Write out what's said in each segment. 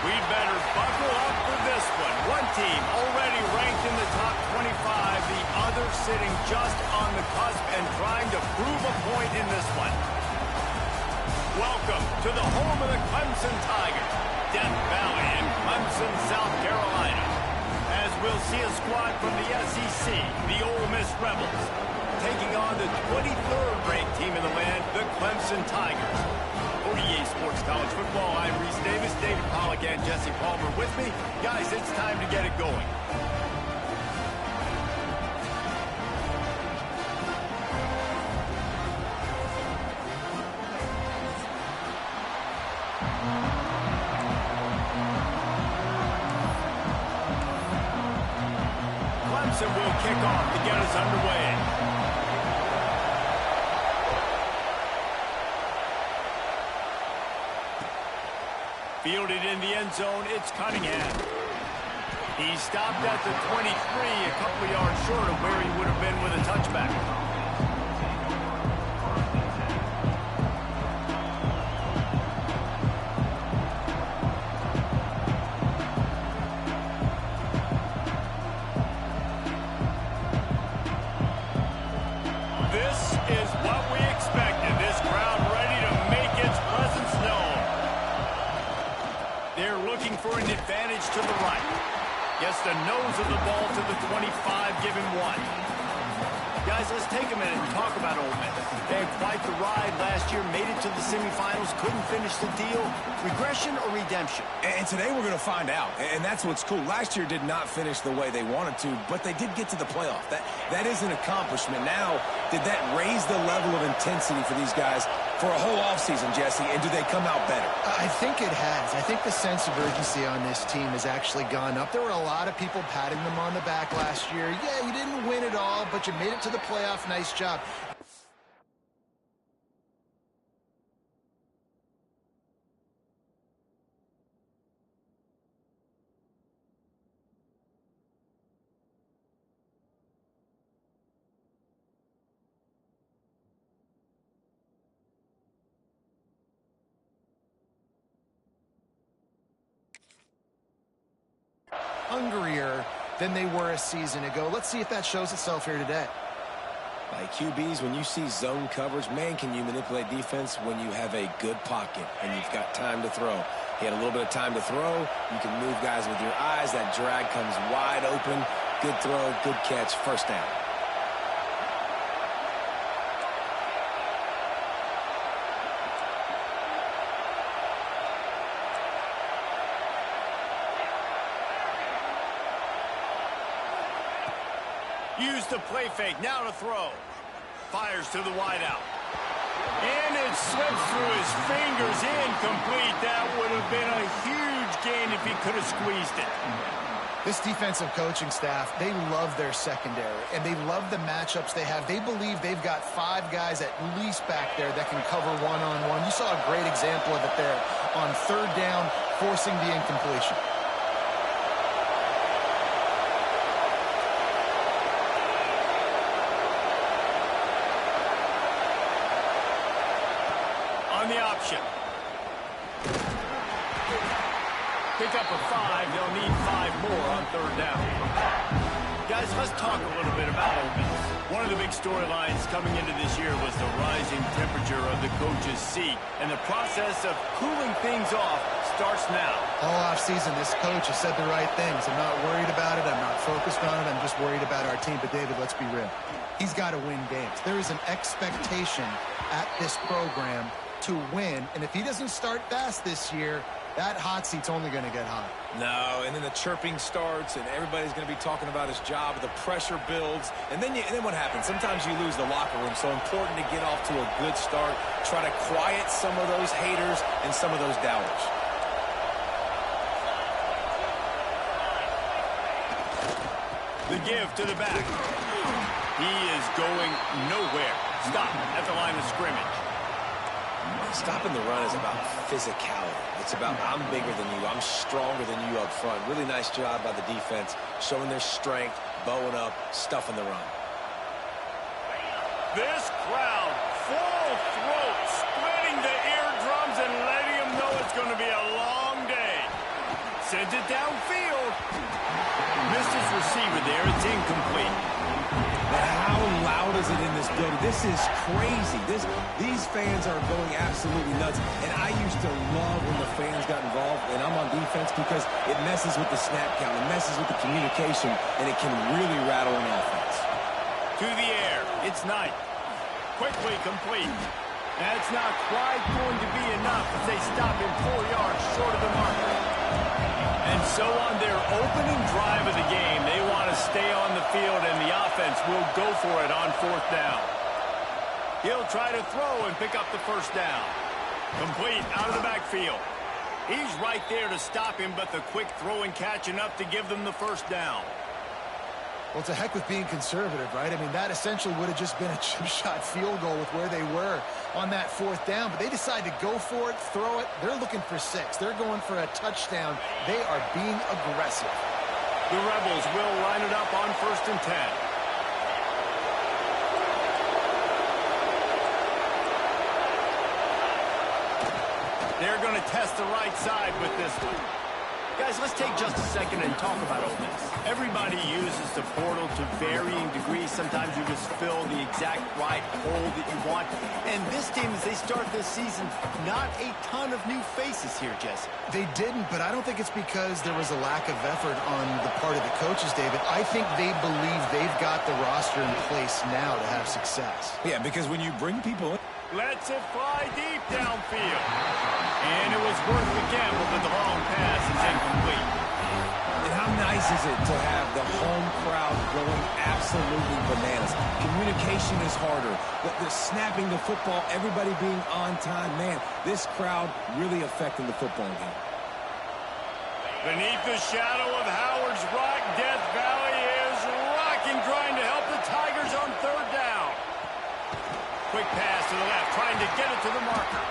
We'd better buckle up for this one. One team already ranked in the top 25, the other sitting just on the cusp and trying to prove a point in this one. Welcome to the home of the Clemson Tigers, Death Valley in Clemson, South Carolina. As we'll see a squad from the SEC, the Ole Miss Rebels, taking on the 23rd ranked team in the land, the Clemson Tigers. For EA Sports College Football, I'm Reese Davis, David Pollack, and Jesse Palmer with me. Guys, it's time to get it going. Clemson will kick off to get us underway. Fielded in the end zone, it's Cunningham. He stopped at the 23, a couple of yards short of where he would have been with a touchback. This is what we expected. This crowd ready to make its presence known. They're looking for an advantage to the right. Gets the nose of the ball to the 25, give him one. Guys, let's take a minute and talk about Ole Miss. They had quite the ride last year, made it to the semifinals, couldn't finish the deal. Regression or redemption? And today we're going to find out, and that's what's cool. Last year did not finish the way they wanted to, but they did get to the playoff. That is an accomplishment. Now, did that raise the level of intensity for these guys for a whole offseason, Jesse, and do they come out better? I think it has. I think the sense of urgency on this team has actually gone up. There were a lot of people patting them on the back last year. Yeah, you didn't win it all, but you made it to the playoff. Nice job. Hungrier than they were a season ago. Let's see if that shows itself here today. Like QBs, when you see zone coverage, man, can you manipulate defense when you have a good pocket and you've got time to throw. He had a little bit of time to throw. You can move guys with your eyes. That drag comes wide open. Good throw, good catch, first down. Use the play fake, now to throw. Fires to the wideout. And it slips through his fingers, incomplete. That would have been a huge gain if he could have squeezed it. This defensive coaching staff, they love their secondary, and they love the matchups they have. They believe they've got 5 guys at least back there that can cover one-on-one. You saw a great example of it there on third down, forcing the incompletion. On the option. Pick up a 5. They'll need 5 more on third down. Guys, let's talk a little bit about Ole Miss. One of the big storylines coming into this year was the rising temperature of the coach's seat, and the process of cooling things off starts now. All offseason, this coach has said the right things. I'm not worried about it. I'm not focused on it. I'm just worried about our team. But, David, let's be real. He's got to win games. There is an expectation at this program to win, and if he doesn't start fast this year, that hot seat's only going to get hot. No, and then the chirping starts, and everybody's going to be talking about his job. The pressure builds, and then what happens? Sometimes you lose the locker room, so important to get off to a good start. Try to quiet some of those haters and some of those doubters. The give to the back. He is going nowhere. Stop at the line of scrimmage. Stopping the run is about physicality. It's about I'm bigger than you. I'm stronger than you up front. Really nice job by the defense, showing their strength, bowing up, stuffing the run. This crowd, full throat, splitting the eardrums and letting them know it's going to be a long day. Sends it downfield. Missed his receiver there. It's incomplete. How loud is it in this building? This is crazy. These fans are going absolutely nuts. And I used to love when the fans got involved, and I'm on defense because it messes with the snap count. It messes with the communication, and it can really rattle an offense. To the air. It's Knight. Quickly complete. That's not quite going to be enough as they stop him 4 yards short of the marker. And so on their opening drive of the game, they want to stay on the field, and the offense will go for it on 4th down. He'll try to throw and pick up the 1st down. Complete out of the backfield. He's right there to stop him, but the quick throw and catch enough to give them the 1st down. Well, it's a heck with being conservative, right? I mean, that essentially would have just been a chip-shot field goal with where they were on that 4th down. But they decided to go for it, throw it. They're looking for 6. They're going for a touchdown. They are being aggressive. The Rebels will line it up on 1st and 10. They're going to test the right side with this one. Guys, let's take just a second and talk about all this. Everybody uses the portal to varying degrees. Sometimes you just fill the exact right hole that you want. And this team, as they start this season, not a ton of new faces here, Jesse. They didn't, but I don't think it's because there was a lack of effort on the part of the coaches, David. I think they believe they've got the roster in place now to have success. Yeah, because when you bring people in, lets it fly deep downfield. And it was worth the gamble, but the long pass is incomplete. and how nice is it to have the home crowd going absolutely bananas? Communication is harder. The snapping the football, everybody being on time. Man, this crowd really affecting the football game. Beneath the shadow of Howard's Rock, Death Valley is rocking, trying to help the Tigers on 3rd down. Quick pass to the left, trying to get it to the marker.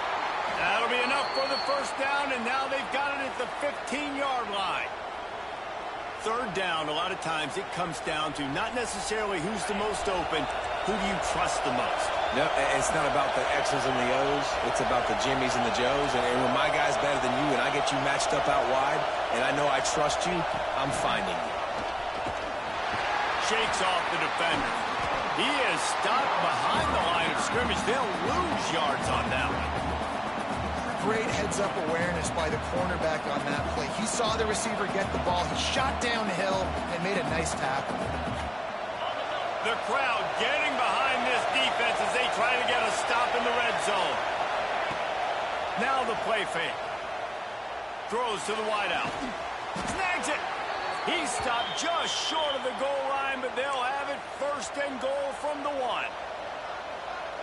That'll be enough for the 1st down, and now they've got it at the 15-yard line. 3rd down, a lot of times it comes down to not necessarily who's the most open, who do you trust the most? No, it's not about the X's and the O's. It's about the Jimmies and the Joes. And when my guy's better than you and I get you matched up out wide, and I know I trust you, I'm finding you. Shakes off the defender. He is stopped behind the line of scrimmage. They'll lose yards on that one. Great heads-up awareness by the cornerback on that play. He saw the receiver get the ball. He shot downhill and made a nice tackle. The crowd getting behind this defense as they try to get a stop in the red zone. Now the play fake. Throws to the wideout. Snags it. He stopped just short of the goal line, but they'll have it 1st and goal from the 1.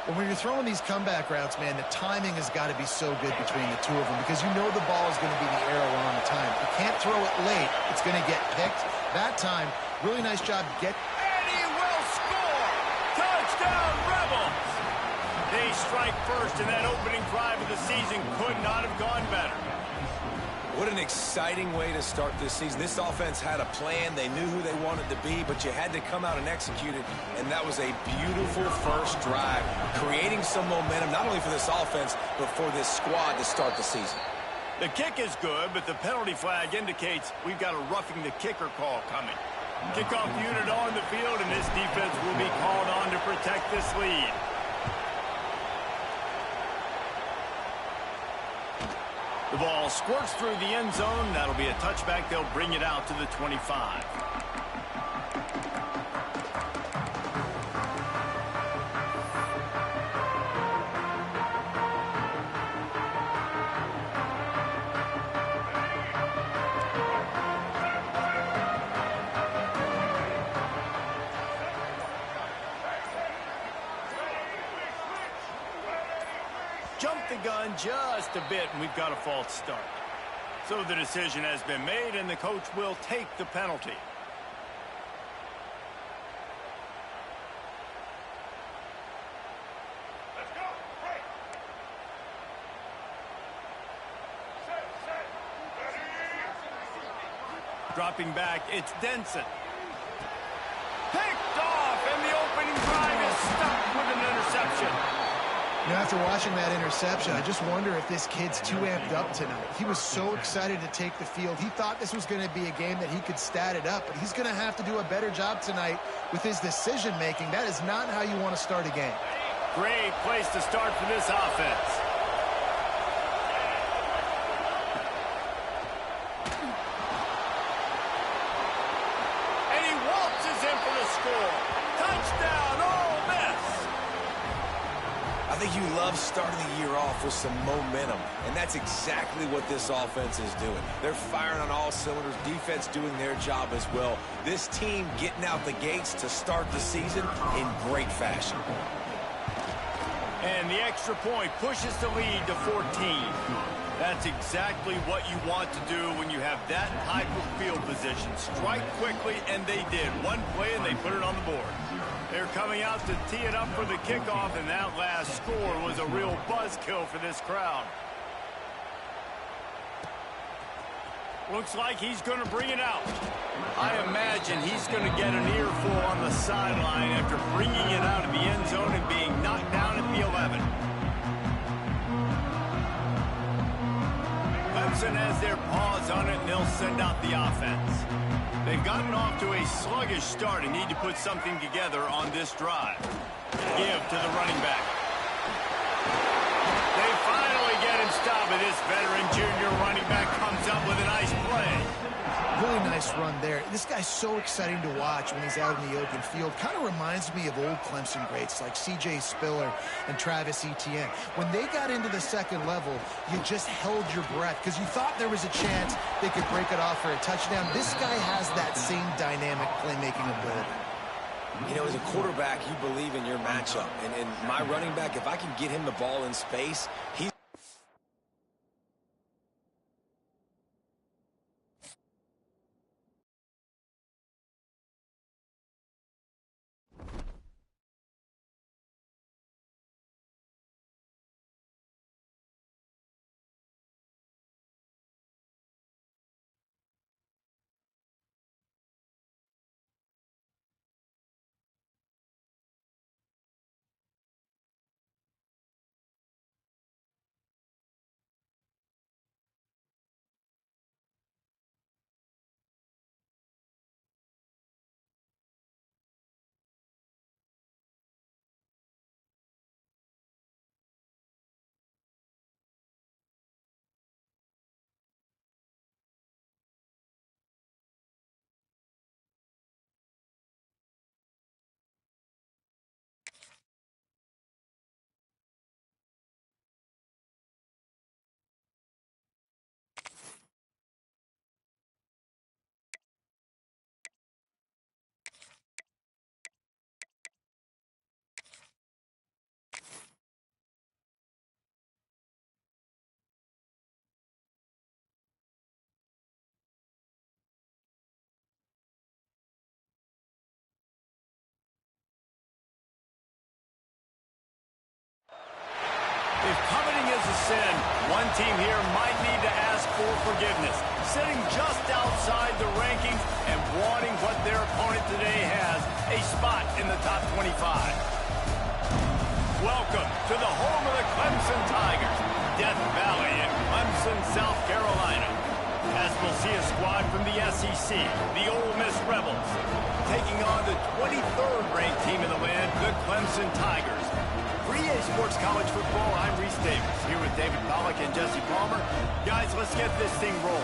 Well, when you're throwing these comeback routes, man, the timing has got to be so good between the two of them because you know the ball is going to be in the air a long time. If you can't throw it late, it's going to get picked. That time, really nice job. And he will score! Touchdown, Rebels! They strike first, and that opening drive of the season could not have gone better. What an exciting way to start this season. This offense had a plan. They knew who they wanted to be, but you had to come out and execute it, and that was a beautiful first drive, creating some momentum, not only for this offense, but for this squad to start the season. The kick is good, but the penalty flag indicates we've got a roughing the kicker call coming. Kickoff unit on the field, and this defense will be called on to protect this lead. The ball squirts through the end zone. That'll be a touchback. They'll bring it out to the 25. Jumped the gun just a bit, and we've got a false start. So the decision has been made, and the coach will take the penalty. Let's go. Break. Dropping back, it's Denson. Picked off, and the opening drive is stuck with an interception. Yeah, After watching that interception, I just wonder if this kid's too amped up tonight. He was so excited to take the field. He thought this was going to be a game that he could stat it up, but he's going to have to do a better job tonight with his decision-making. That is not how you want to start a game. Great place to start for this offense. And he waltzes in for the score. Touchdown, Ole Miss. I think you love starting the year off with some momentum, and that's exactly what this offense is doing. They're firing on all cylinders, defense doing their job as well. This team getting out the gates to start the season in great fashion. And the extra point pushes the lead to 14. That's exactly what you want to do when you have that type of field position. Strike quickly, and they did. One play, and they put it on the board. They're coming out to tee it up for the kickoff, and that last score was a real buzzkill for this crowd. Looks like he's going to bring it out. I imagine he's going to get an earful on the sideline after bringing it out of the end zone and being knocked down at the 11. Clemson has their paws on it, and they'll send out the offense. They've gotten off to a sluggish start and need to put something together on this drive. Give to the running back. They finally get him stopped, and this veteran junior running back comes up with a nice play. Really nice run there. This guy's so exciting to watch when he's out in the open field. Kind of reminds me of old Clemson greats like C.J. Spiller and Travis Etienne. When they got into the second level, you just held your breath because you thought there was a chance they could break it off for a touchdown. This guy has that same dynamic playmaking ability. You know, as a quarterback, you believe in your matchup. And my running back, if I can get him the ball in space, he's... If coveting is a sin, one team here might need to ask for forgiveness. Sitting just outside the rankings and wanting what their opponent today has, a spot in the top 25. Welcome to the home of the Clemson Tigers, Death Valley in Clemson, South Carolina. As we'll see a squad from the SEC, the Ole Miss Rebels, taking on the 23rd ranked team in the land, the Clemson Tigers. For EA Sports College Football, I'm Reese Davis, here with David Pollack and Jesse Palmer. Guys, let's get this thing rolling.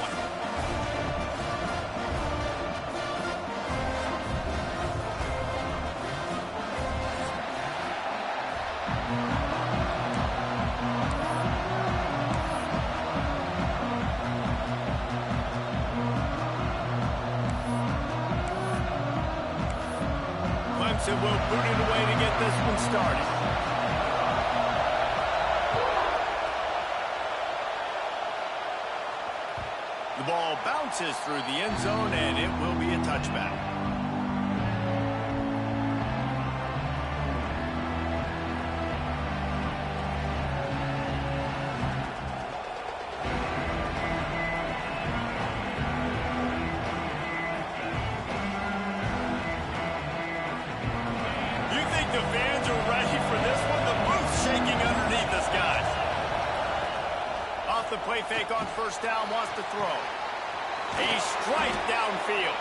Clemson will boot it away to get this one started. The ball bounces through the end zone, and it will be a touchback. You think the fans are ready for this one? The booth's shaking underneath play fake on first down, wants to throw. He strikes downfield.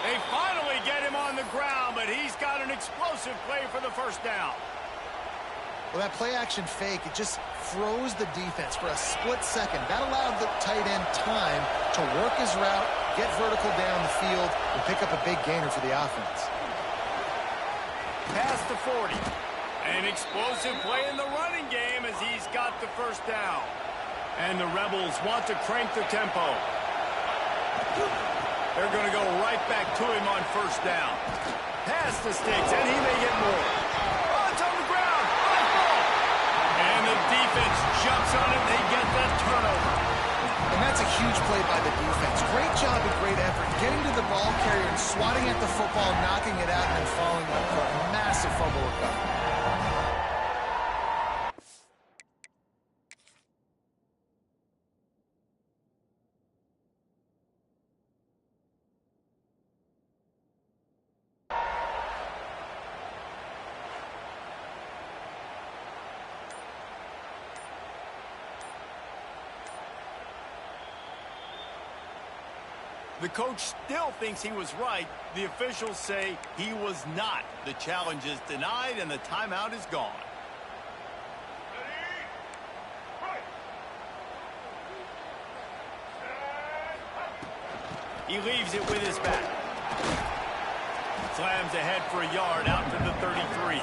They finally get him on the ground, but he's got an explosive play for the first down. Well, that play-action fake, it just froze the defense for a split second. That allowed the tight end time to work his route, get vertical down the field, and pick up a big gainer for the offense. Past the 40. An explosive play in the running game as he's got the first down. And the Rebels want to crank the tempo. They're going to go right back to him on first down. Pass the sticks, and he may get more. Oh, it's on the ground. And the defense jumps on it. They get that turnover. And that's a huge play by the defense. Great job and great effort. Getting to the ball carrier and swatting at the football, knocking it out, and then following up for a massive fumble recovery. The coach still thinks he was right. The officials say he was not. The challenge is denied, and the timeout is gone. He leaves it with his back. Slams ahead for a yard out to the 33.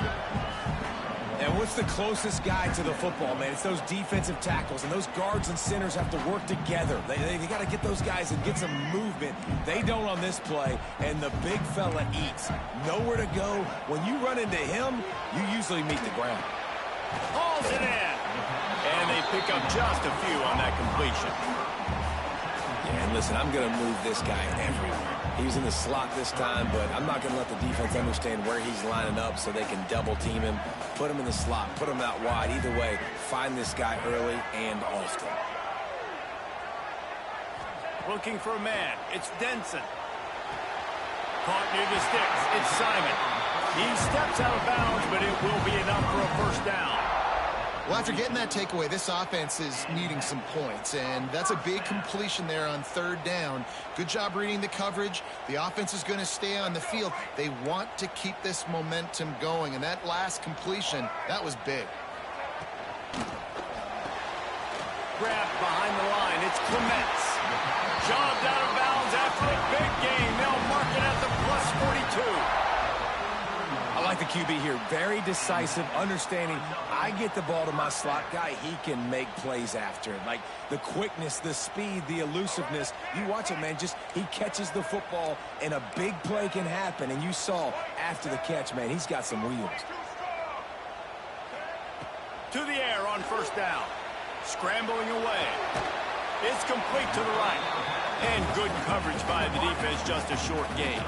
And what's the closest guy to the football, man? It's those defensive tackles, and those guards and centers have to work together. They got to get those guys and get some movement. They don't on this play, and the big fella eats. Nowhere to go. When you run into him, you usually meet the ground. Hauls it in. And they pick up just a few on that completion. Yeah, and listen, I'm going to move this guy everywhere. He was in the slot this time, but I'm not going to let the defense understand where he's lining up so they can double team him, put him in the slot, put him out wide. Either way, find this guy early and often. Looking for a man. It's Denson. Caught near the sticks. It's Simon. He steps out of bounds, but it will be enough for a first down. Well, after getting that takeaway, this offense is needing some points, and that's a big completion there on third down. Good job reading the coverage. The offense is going to stay on the field. They want to keep this momentum going, and that last completion, that was big. Grabbed behind the line. It's Clemson. Jogged out of bounds after a big gain. They'll mark it at the +42. I like the QB here. Very decisive, understanding I get the ball to my slot guy, he can make plays after it. Like the quickness, the speed, the elusiveness. You watch it, man, just he catches the football and a big play can happen. And you saw after the catch, man, he's got some wheels. To the air on first down. Scrambling away. It's complete to the right. And good coverage by the defense, just a short gain.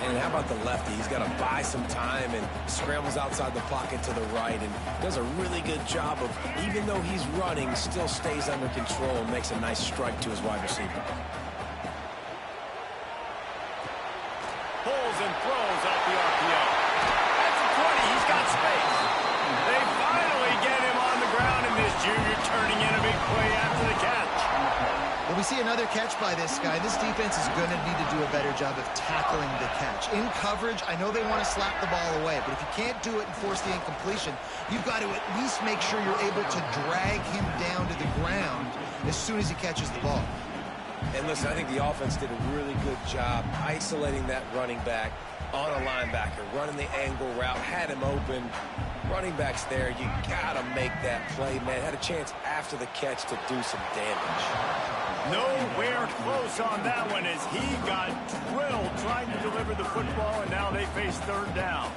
And how about the lefty? He's got to buy some time and scrambles outside the pocket to the right and does a really good job of, even though he's running, still stays under control and makes a nice strike to his wide receiver. Pulls and throws off the RPO. That's a 20. He's got space. They finally get him on the ground, and this junior turning in a big play after the catch. Well, we see another catch by this guy. This defense is going to need to do a better job of tackling the catch. In coverage, I know they want to slap the ball away, but if you can't do it and force the incompletion, you've got to at least make sure you're able to drag him down to the ground as soon as he catches the ball. And listen, I think the offense did a really good job isolating that running back on a linebacker, running the angle route, had him open. Running back's there. You got to make that play, man. Had a chance after the catch to do some damage. Nowhere close on that one as he got drilled trying to deliver the football, and now they face third down.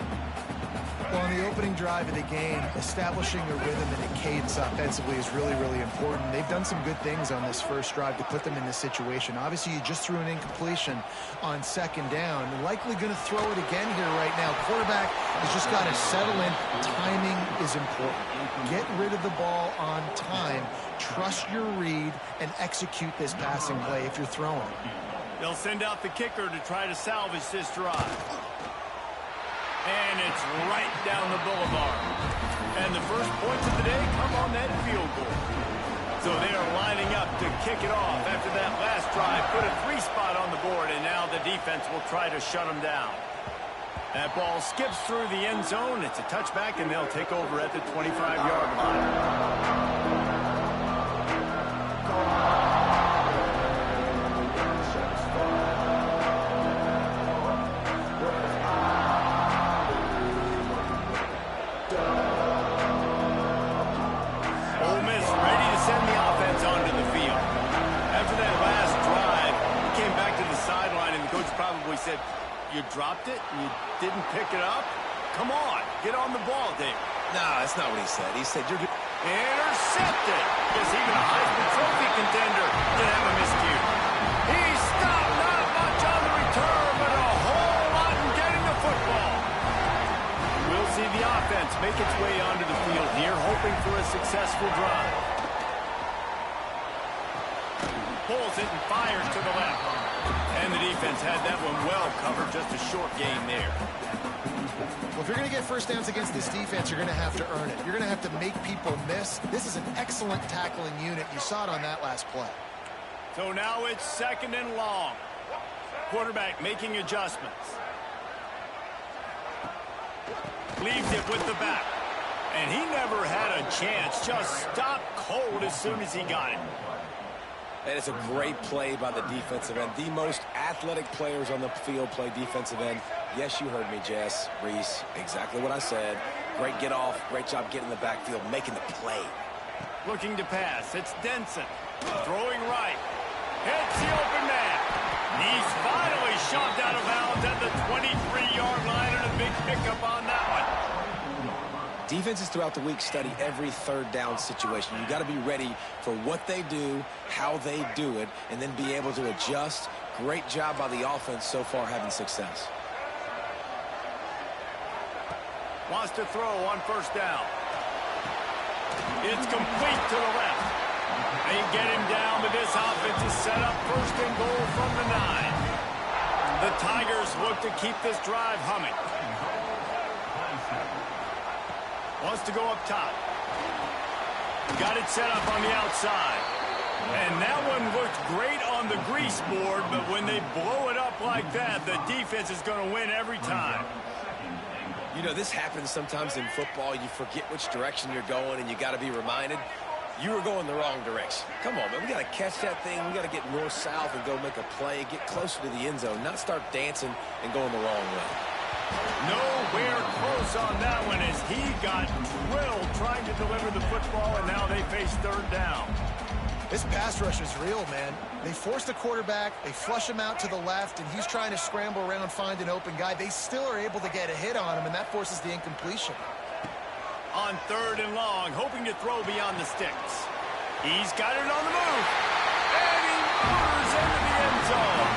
Well, on the opening drive of the game, establishing a rhythm and a cadence offensively is really, really important. They've done some good things on this first drive to put them in this situation. Obviously, you just threw an incompletion on second down. Likely going to throw it again here right now. Quarterback has just got to settle in. Timing is important. Get rid of the ball on time. Trust your read and execute this passing play if you're throwing it. They'll send out the kicker to try to salvage this drive. And it's right down the boulevard. And the first points of the day come on that field goal. So they are lining up to kick it off after that last drive. Put a 3-spot on the board, and now the defense will try to shut them down. That ball skips through the end zone. It's a touchback, and they'll take over at the 25-yard line. Probably said, you dropped it and you didn't pick it up? Come on, get on the ball, Dave. Nah, that's not what he said. He said, you're intercepted. Guess even a Heisman Trophy contender didn't have a miscue. He stopped, not much on the return, but a whole lot in getting the football. We'll see the offense make its way onto the field here, hoping for a successful drive. Pulls it and fires to the left. And the defense had that one well covered. Just a short game there. Well, if you're going to get first downs against this defense, you're going to have to earn it. You're going to have to make people miss. This is an excellent tackling unit. You saw it on that last play. So now it's 2nd and long. Quarterback making adjustments. Leaves it with the back. And he never had a chance. Just stopped cold as soon as he got it. And it's a great play by the defensive end. The most athletic players on the field play defensive end. Yes, you heard me, Jess, Reese. Exactly what I said. Great get off. Great job getting in the backfield, making the play. Looking to pass. It's Denson. Throwing right. Hits the open man. He's finally shoved out of bounds at the 23-yard line, and a big pickup on that one. Defenses throughout the week study every 3rd down situation. You got to be ready for what they do, how they do it, and then be able to adjust. Great job by the offense so far having success. Wants to throw on 1st down. It's complete to the left. They get him down, but this offense is set up 1st and goal from the 9. The Tigers look to keep this drive humming. Wants to go up top. Got it set up on the outside. And that one looked great on the grease board, but when they blow it up like that, the defense is going to win every time. You know, this happens sometimes in football. You forget which direction you're going, and you got to be reminded you were going the wrong direction. Come on, man. We got to catch that thing. We got to get north-south and go make a play, get closer to the end zone, not start dancing and going the wrong way. Nowhere close on that one as he got drilled trying to deliver the football, and now they face 3rd down. This pass rush is real, man. They force the quarterback, they flush him out to the left, and he's trying to scramble around, find an open guy. They still are able to get a hit on him, and that forces the incompletion. On 3rd and long, hoping to throw beyond the sticks. He's got it on the move. And he motors into the end zone.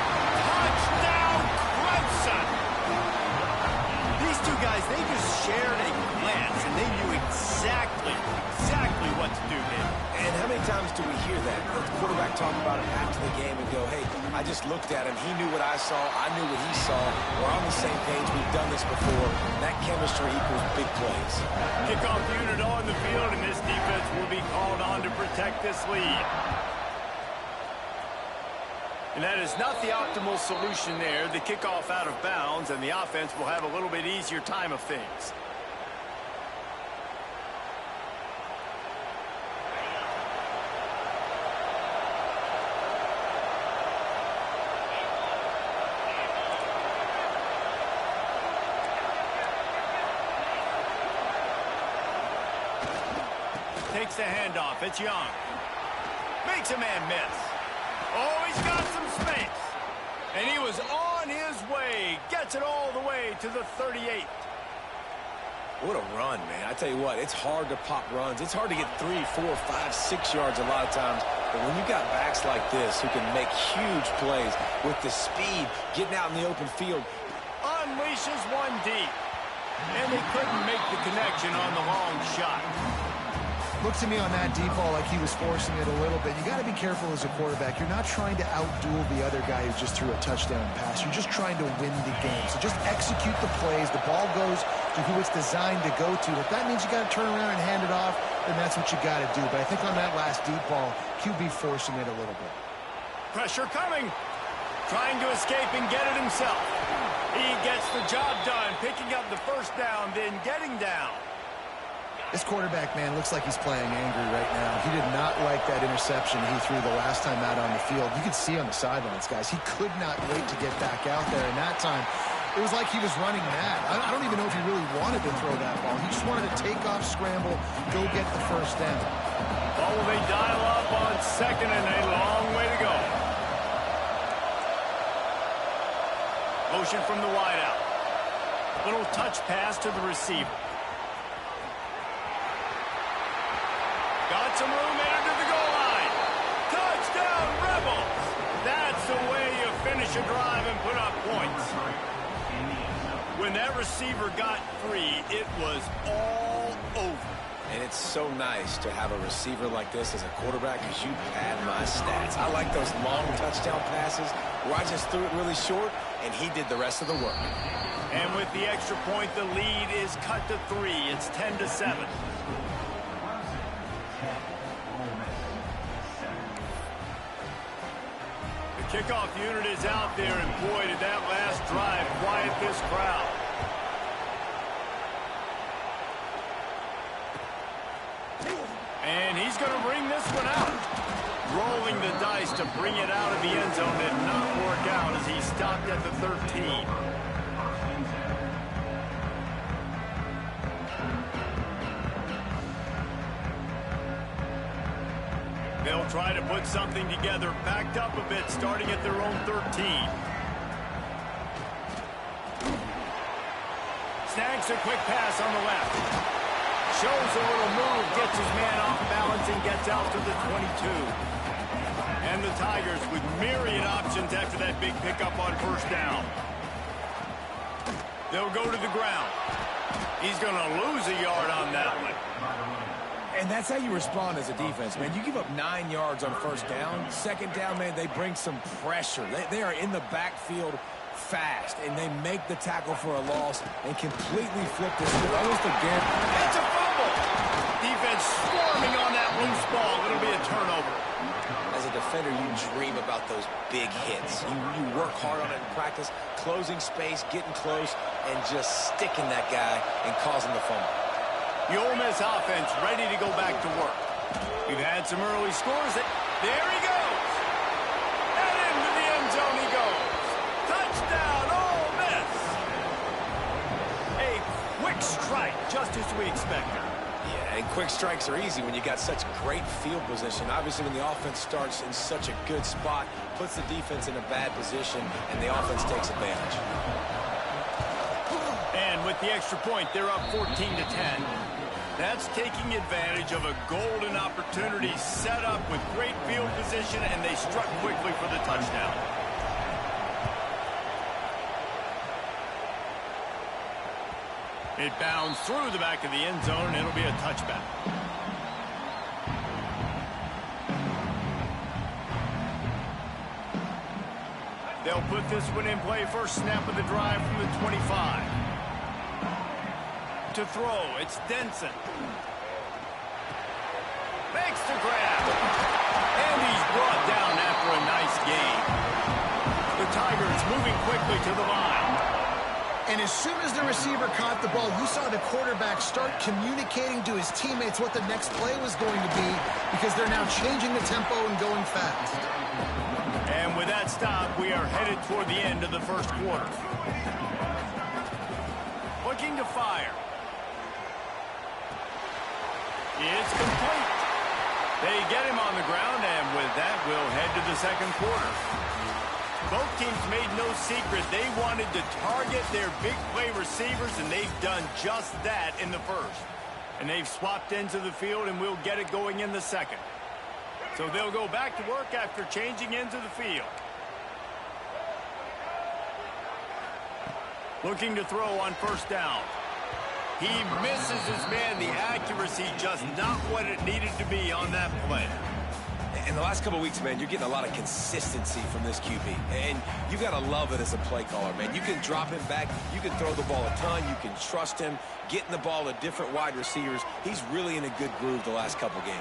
Touchdown, Clemson! These two guys, they just shared a glance, and they knew exactly what to do, Dave. And how many times do we hear that? The quarterback talk about it after the game and go, hey, I just looked at him. He knew what I saw. I knew what he saw. We're on the same page. We've done this before. That chemistry equals big plays. Kickoff unit on the field, and this defense will be called on to protect this lead. And that is not the optimal solution there. The kickoff out of bounds, and the offense will have a little bit easier time of things. Takes the handoff. It's Young. Makes a man miss. Oh, he's got some space. And he was on his way. Gets it all the way to the 38. What a run, man. I tell you what, it's hard to pop runs. It's hard to get 3, 4, 5, 6 yards a lot of times. But when you got backs like this who can make huge plays with the speed, getting out in the open field. Unleashes one deep. And they couldn't make the connection on the long shot. Looked to me on that deep ball like he was forcing it a little bit. You got to be careful as a quarterback. You're not trying to outduel the other guy who just threw a touchdown pass. You're just trying to win the game. So just execute the plays. The ball goes to who it's designed to go to. If that means you got to turn around and hand it off, then that's what you got to do. But I think on that last deep ball, QB forcing it a little bit. Pressure coming. Trying to escape and get it himself. He gets the job done, picking up the first down, then getting down. This quarterback, man, looks like he's playing angry right now. He did not like that interception he threw the last time out on the field. You could see on the sidelines, guys. He could not wait to get back out there. And that time, it was like he was running mad. I don't even know if he really wanted to throw that ball. He just wanted to take off, scramble, go get the first down. Oh, they dial up on second and a long way to go. Motion from the wideout. Little touch pass to the receiver. Got some room into the goal line. Touchdown, Rebels! That's the way you finish a drive and put up points. When that receiver got free, it was all over. And it's so nice to have a receiver like this as a quarterback because you pad my stats. I like those long touchdown passes where I just threw it really short and he did the rest of the work. And with the extra point, the lead is cut to 3. It's 10-7. The kickoff unit is out there, and boy, did that last drive quiet this crowd. And he's going to bring this one out. Rolling the dice to bring it out of the end zone did not work out as he stopped at the 13. They'll try to put something together, backed up a bit, starting at their own 13. Snags a quick pass on the left. Shows a little move, gets his man off balance, and gets out to the 22. And the Tigers with myriad options after that big pickup on first down. They'll go to the ground. He's going to lose a yard on that one. And that's how you respond as a defense, man. You give up 9 yards on first down. Second down, man, they bring some pressure. They are in the backfield fast, and they make the tackle for a loss and completely flip this field. Almost again. It's a fumble. Defense swarming on that loose ball. It'll be a turnover. As a defender, you dream about those big hits. You work hard on it in practice, closing space, getting close, and just sticking that guy and causing the fumble. The Ole Miss offense ready to go back to work. We've had some early scores. There he goes. And into the end zone he goes. Touchdown, Ole Miss. A quick strike, just as we expected. Yeah, and quick strikes are easy when you got such great field position. Obviously, when the offense starts in such a good spot, puts the defense in a bad position, and the offense takes advantage. And with the extra point, they're up 14-10. That's taking advantage of a golden opportunity set up with great field position, and they struck quickly for the touchdown. It bounds through the back of the end zone, and it'll be a touchback. They'll put this one in play. First snap of the drive from the 25. To throw, it's Denson. Makes the grab. And he's brought down after a nice gain. The Tigers moving quickly to the line. And as soon as the receiver caught the ball, you saw the quarterback start communicating to his teammates what the next play was going to be because they're now changing the tempo and going fast. And with that stop, we are headed toward the end of the first quarter. Looking to fire. It's complete. They get him on the ground, and with that, we'll head to the second quarter. Both teams made no secret they wanted to target their big play receivers, and they've done just that in the first. And they've swapped into the field, and we'll get it going in the second. So they'll go back to work after changing into the field. Looking to throw on first down. He misses his man. The accuracy just not what it needed to be on that play. In the last couple of weeks, man, you're getting a lot of consistency from this QB. And you got to love it as a play caller, man. You can drop him back. You can throw the ball a ton. You can trust him, getting the ball to different wide receivers. He's really in a good groove the last couple games.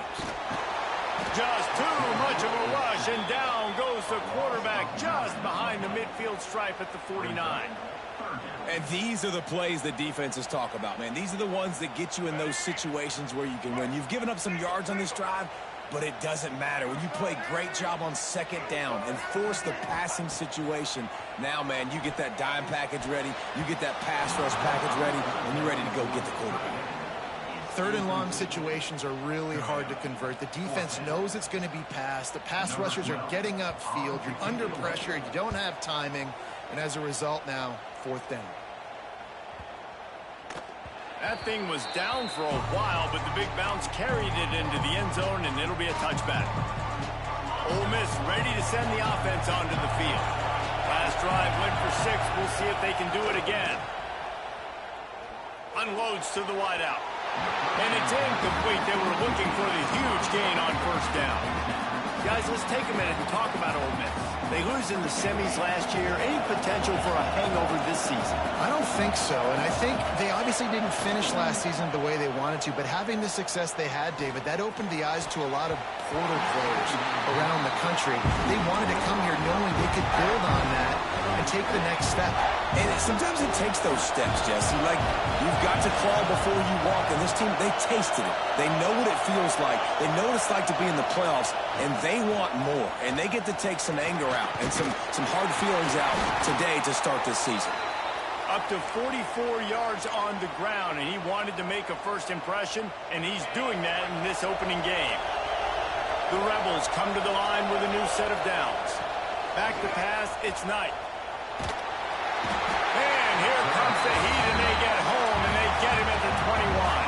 Just too much of a rush, and down goes the quarterback just behind the midfield stripe at the 49. And these are the plays that defenses talk about, man. These are the ones that get you in those situations where you can win. You've given up some yards on this drive, but it doesn't matter. When you play great job on second down and force the passing situation, now, man, you get that dime package ready, you get that pass rush package ready, and you're ready to go get the quarterback. Third and long situations are really hard to convert. The defense knows it's going to be passed. The pass rushers are getting upfield. You're under pressure. You don't have timing. And as a result now, fourth down. That thing was down for a while, but the big bounce carried it into the end zone, and it'll be a touchback. Ole Miss ready to send the offense onto the field. Last drive went for 6. We'll see if they can do it again. Unloads to the wideout. And it's incomplete. They were looking for the huge gain on first down. Guys, let's take a minute and talk about Ole Miss. They lose in the semis last year. Any potential for a hangover this season? I don't think so, and I think they obviously didn't finish last season the way they wanted to, but having the success they had, David, that opened the eyes to a lot of portal players around the country. They wanted to come here knowing they could build on that and take the next step. And sometimes it takes those steps, Jesse. Like, you've got to crawl before you walk, and this team, they tasted it. They know what it feels like. They know what it's like to be in the playoffs, and they want more. And they get to take some anger out and some hard feelings out today to start this season. Up to 44 yards on the ground, and he wanted to make a first impression, and he's doing that in this opening game. The Rebels come to the line with a new set of downs. Back to pass, it's Knight. And here comes the heat, and they get home, and they get him at the 21.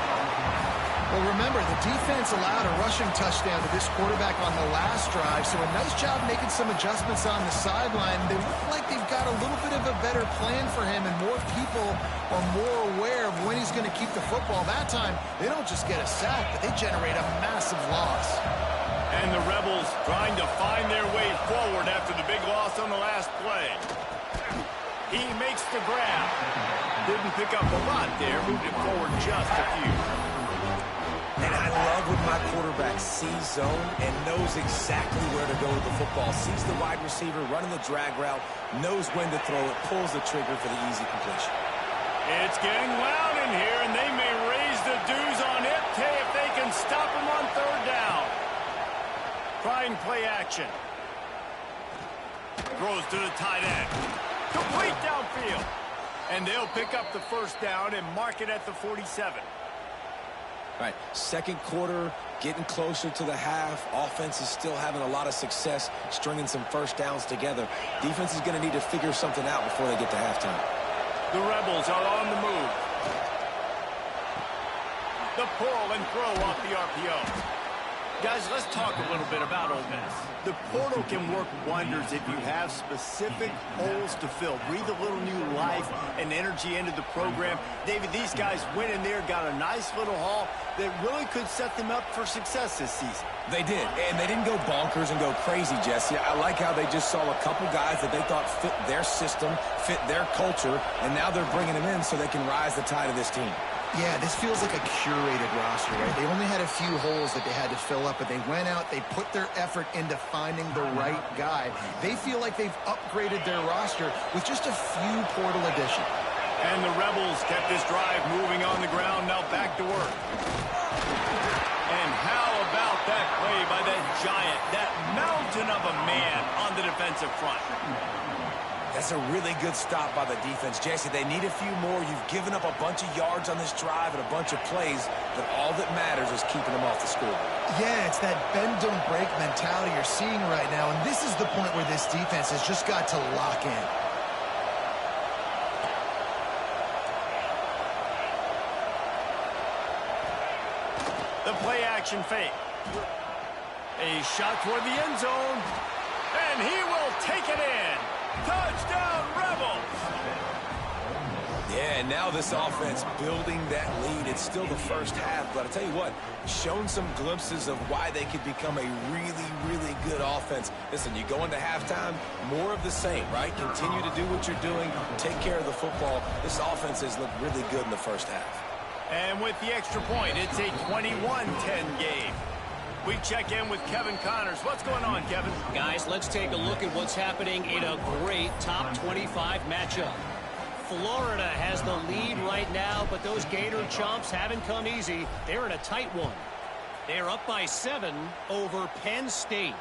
Well, remember, the defense allowed a rushing touchdown to this quarterback on the last drive, so a nice job making some adjustments on the sideline. They look like they've got a little bit of a better plan for him, and more people are more aware of when he's going to keep the football. That time, they don't just get a sack, but they generate a massive loss. And the Rebels trying to find their way forward after the big loss on the last play. He makes the grab. Didn't pick up a lot there, moved it forward just a few. And I love when my quarterback sees zone and knows exactly where to go with the football. Sees the wide receiver running the drag route, knows when to throw it, pulls the trigger for the easy completion. It's getting loud in here, and they may raise the dues on it if they can stop him on third down. Trying play action. Throws to the tight end. Complete downfield. And they'll pick up the first down and mark it at the 47. Right, second quarter, getting closer to the half. Offense is still having a lot of success stringing some first downs together. Defense is going to need to figure something out before they get to halftime. The Rebels are on the move. The pull and throw off the RPO. Guys, let's talk a little bit about Ole Miss. The portal can work wonders if you have specific holes to fill. Breathe a little new life and energy into the program. David, these guys went in there, got a nice little haul that really could set them up for success this season. They did, and they didn't go bonkers and go crazy, Jesse. I like how they just saw a couple guys that they thought fit their system, fit their culture, and now they're bringing them in so they can rise the tide of this team. Yeah, this feels like a curated roster, right? They only had a few holes that they had to fill up, but they went out, they put their effort into finding the right guy. They feel like they've upgraded their roster with just a few portal additions. And the Rebels kept this drive moving on the ground, now back to work. And how about that play by that giant, that mountain of a man on the defensive front? That's a really good stop by the defense. Jesse, they need a few more. You've given up a bunch of yards on this drive and a bunch of plays, but all that matters is keeping them off the scoreboard. Yeah, it's that bend, don't break mentality you're seeing right now, and this is the point where this defense has just got to lock in. The play action fake. A shot toward the end zone, and he will take it in. Touchdown, Rebels! Yeah, and now this offense building that lead. It's still the first half, but I tell you what, shown some glimpses of why they could become a really, really good offense. Listen, you go into halftime, more of the same, right? Continue to do what you're doing, take care of the football. This offense has looked really good in the first half. And with the extra point, it's a 21-10 game. We check in with Kevin Connors. What's going on, Kevin? Guys, let's take a look at what's happening in a great top 25 matchup. Florida has the lead right now, but those Gator chumps haven't come easy. They're in a tight one. They're up by 7 over Penn State.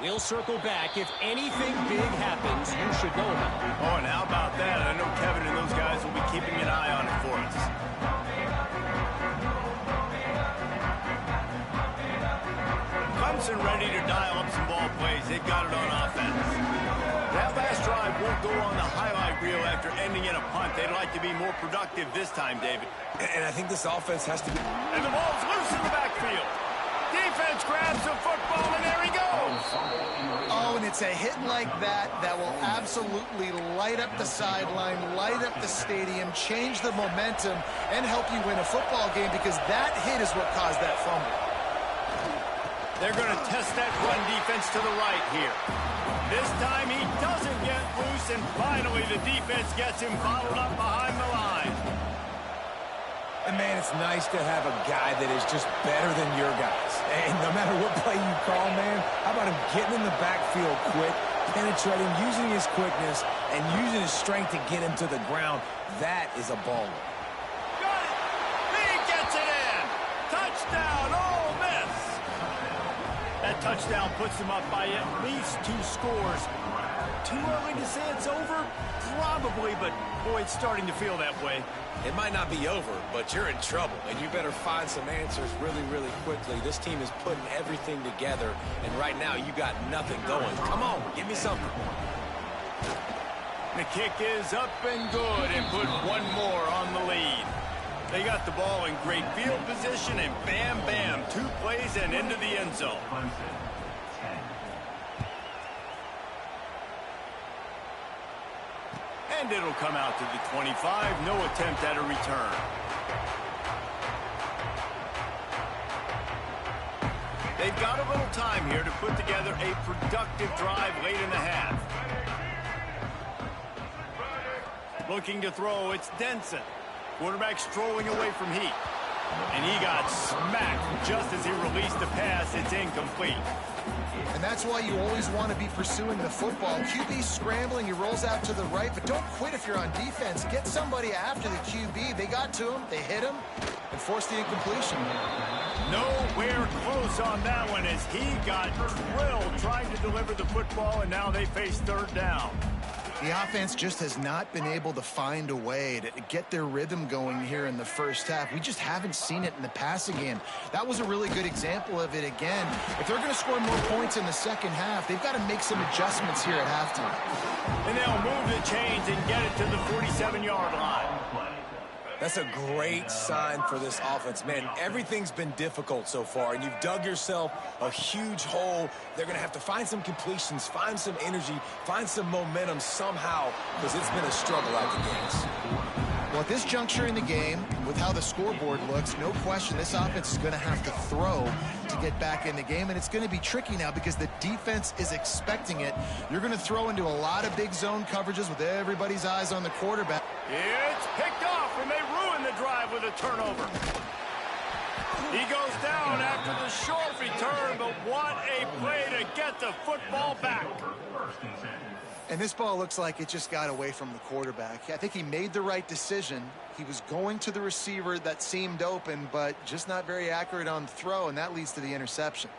We'll circle back. If anything big happens, you should know about it. Oh, and how about that? I know Kevin and those guys will be keeping an eye on it for us. Clemson ready to dial up some ball plays. They've got it on offense. That last drive won't go on the highlight reel after ending in a punt. They'd like to be more productive this time, David. And I think this offense has to be... And the ball's loose in the backfield. Defense grabs the football, and there he goes. Oh, and it's a hit like that that will absolutely light up the sideline, light up the stadium, change the momentum, and help you win a football game, because that hit is what caused that fumble. They're going to test that run defense to the right here. This time he doesn't get loose, and finally the defense gets him bottled up behind the line. And, man, it's nice to have a guy that is just better than your guys. And no matter what play you call, man, how about him getting in the backfield quick, penetrating, using his quickness, and using his strength to get him to the ground? That is a baller. Got it! He gets it in! Touchdown, Ole Miss! That touchdown puts them up by at least 2 scores. Too early to say it's over? Probably, but boy, it's starting to feel that way. It might not be over, but you're in trouble, and you better find some answers really, really quickly. This team is putting everything together, and right now you got nothing going. Come on, give me something. The kick is up and good, and put one more on the lead. They got the ball in great field position, and bam, bam, 2 plays and into the end zone. And it'll come out to the 25. No attempt at a return. They've got a little time here to put together a productive drive late in the half. Looking to throw, it's Denson. Quarterback strolling away from heat. And he got smacked just as he released the pass. It's incomplete. And that's why you always want to be pursuing the football. QB scrambling, he rolls out to the right, but don't quit if you're on defense. Get somebody after the QB. They got to him, they hit him, and forced the incompletion. Nowhere close on that one as he got drilled trying to deliver the football, and now they face 3rd down. The offense just has not been able to find a way to get their rhythm going here in the first half. We just haven't seen it in the passing game. That was a really good example of it again. If they're going to score more points in the second half, they've got to make some adjustments here at halftime. And they'll move the chains and get it to the 47-yard line. That's a great sign for this offense. Man, everything's been difficult so far, and you've dug yourself a huge hole. They're going to have to find some completions, find some energy, find some momentum somehow, because it's been a struggle out the gates. Well, at this juncture in the game, with how the scoreboard looks, no question this offense is going to have to throw to get back in the game, and it's going to be tricky now because the defense is expecting it. You're going to throw into a lot of big zone coverages with everybody's eyes on the quarterback. It's picked off, and they ruin the drive with a turnover. He goes down after the short return, but what a play to get the football back. And this ball looks like it just got away from the quarterback. I think he made the right decision. He was going to the receiver that seemed open, but just not very accurate on the throw, and that leads to the interception.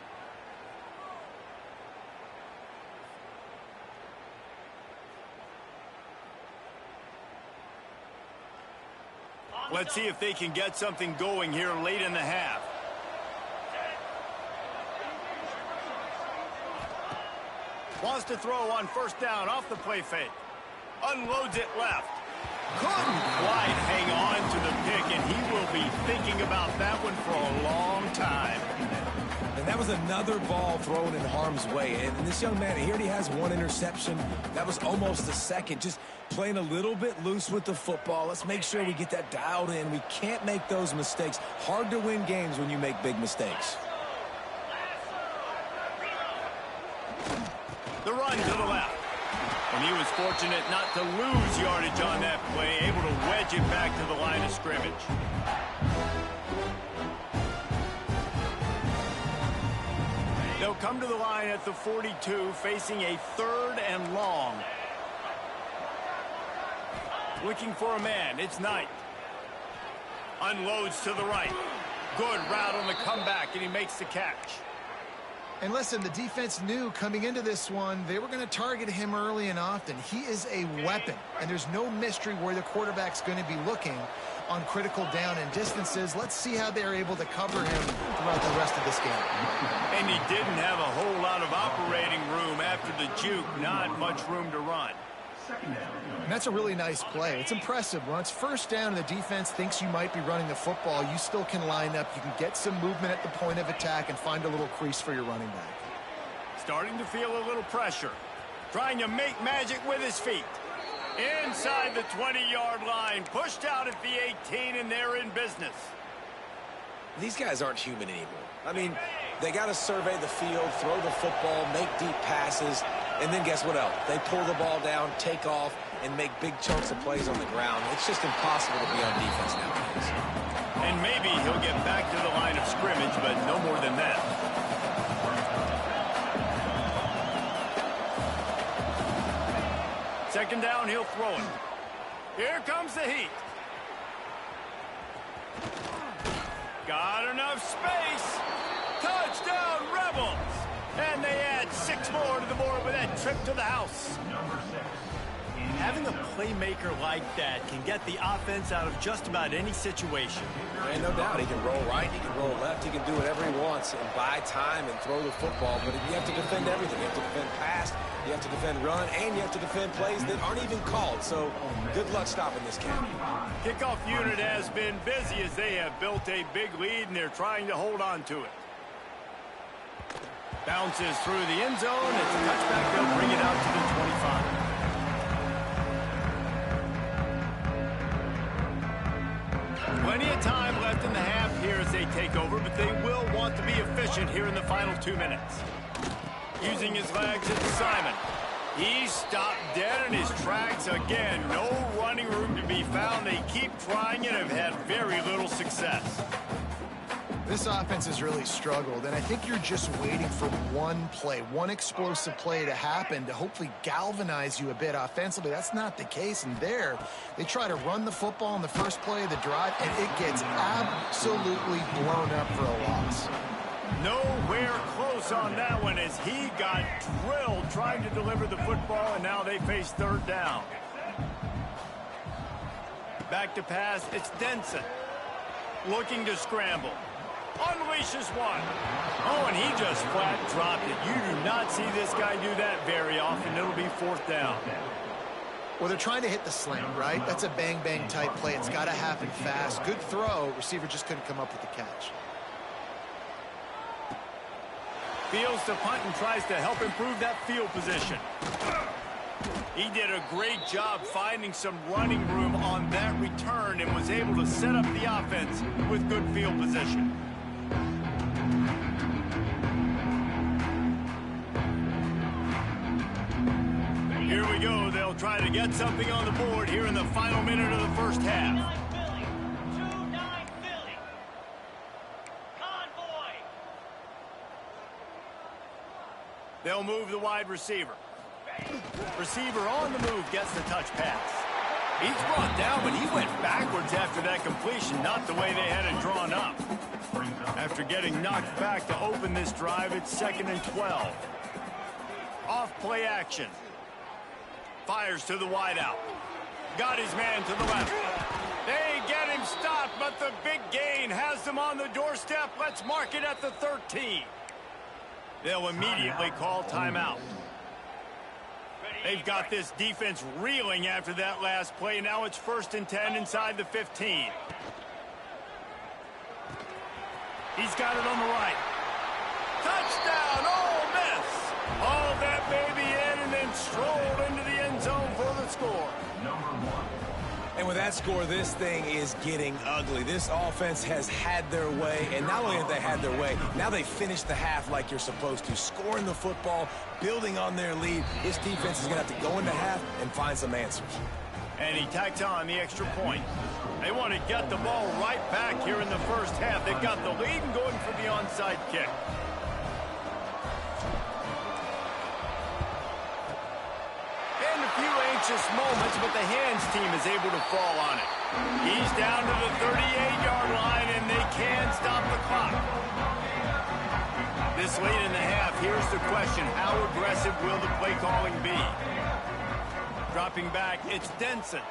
Let's see if they can get something going here late in the half. Wants to throw on 1st down off the play fake. Unloads it left. Couldn't quite hang on to the pick, and he will be thinking about that one for a long time. And that was another ball thrown in harm's way. And this young man, he already has one interception. That was almost the second. Just playing a little bit loose with the football. Let's make sure we get that dialed in. We can't make those mistakes. Hard to win games when you make big mistakes. The run to the left. And he was fortunate not to lose yardage on that play, able to wedge it back to the line of scrimmage. They'll come to the line at the 42, facing a 3rd and long. Looking for a man. It's Knight. Unloads to the right. Good route on the comeback, and he makes the catch. And listen, the defense knew coming into this one, they were going to target him early and often. He is a weapon, and there's no mystery where the quarterback's going to be looking on critical down and distances. Let's see how they're able to cover him throughout the rest of this game. And he didn't have a whole lot of operating room after the juke. Not much room to run. And that's a really nice play. It's impressive. When it's first down and the defense thinks you might be running the football, you still can line up. You can get some movement at the point of attack and find a little crease for your running back. Starting to feel a little pressure. Trying to make magic with his feet. Inside the 20-yard line. Pushed out at the 18, and they're in business. These guys aren't human anymore. I mean, they got to survey the field, throw the football, make deep passes, and then guess what else? They pull the ball down, take off, and make big chunks of plays on the ground. It's just impossible to be on defense nowadays. And maybe he'll get back to the line of scrimmage, but no more than that. Second down, he'll throw it. Here comes the heat. Got enough space. Touchdown, Rebels. And they add 6 more to the board with that trip to the house. Having a playmaker like that can get the offense out of just about any situation. And no doubt, he can roll right, he can roll left, he can do whatever he wants and buy time and throw the football. But you have to defend everything. You have to defend pass, you have to defend run, and you have to defend plays that aren't even called. So good luck stopping this camp. Kickoff unit has been busy as they have built a big lead, and they're trying to hold on to it. Bounces through the end zone. It's a touchback. They'll bring it out to the 25. Plenty of time left in the half here as they take over, but they will want to be efficient here in the final 2 minutes. Using his legs, it's Simon. He's stopped dead in his tracks again. No running room to be found. They keep trying and have had very little success. This offense has really struggled, and I think you're just waiting for one play, one explosive play to happen to hopefully galvanize you a bit offensively. That's not the case, and there, they try to run the football on the first play of the drive, and it gets absolutely blown up for a loss. Nowhere close on that one as he got drilled trying to deliver the football, and now they face 3rd down. Back to pass, it's Denson. Looking to scramble. Unleashes one. Oh, and he just flat dropped it. You do not see this guy do that very often. It'll be 4th down. Well, they're trying to hit the slam, right? That's a bang-bang type play. It's got to happen fast. Good throw. Receiver just couldn't come up with the catch. Fields to punt and tries to help improve that field position. He did a great job finding some running room on that return and was able to set up the offense with good field position. Here we go. They'll try to get something on the board here in the final minute of the first half. They'll move the wide receiver. Receiver on the move gets the touch pass. He's brought down, but he went backwards after that completion, not the way they had it drawn up. After getting knocked back to open this drive, it's 2nd and 12. Off play action. Fires to the wideout. Got his man to the left. They get him stopped, but the big gain has them on the doorstep. Let's mark it at the 13. They'll immediately call timeout. They've got this defense reeling after that last play. Now it's 1st and 10 inside the 15. He's got it on the right. Touchdown, Ole Miss. Hauled that baby in and then strolled into the end zone for the score. And with that score, this thing is getting ugly. This offense has had their way, and not only have they had their way, now they finished the half like you're supposed to, scoring the football, building on their lead. This defense is going to have to go into half and find some answers. And he tacks on the extra point. They want to get the ball right back here in the first half. They've got the lead and going for the onside kick. Moments, but the hands team is able to fall on it. He's down to the 38-yard line, and they can stop the clock. This late in the half, here's the question. How aggressive will the play calling be? Dropping back, it's Denson.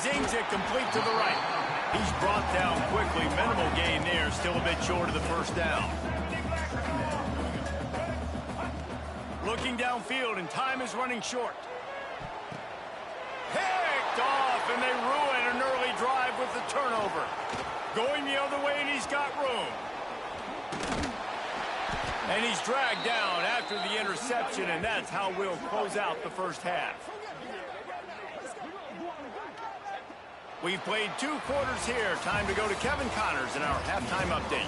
Zings it complete to the right. He's brought down quickly. Minimal gain there, still a bit short of the first down. Looking downfield, and time is running short. Picked off, and they ruin an early drive with the turnover. Going the other way, and he's got room. And he's dragged down after the interception, and that's how we'll close out the first half. We've played 2 quarters here. Time to go to Kevin Connors in our halftime update.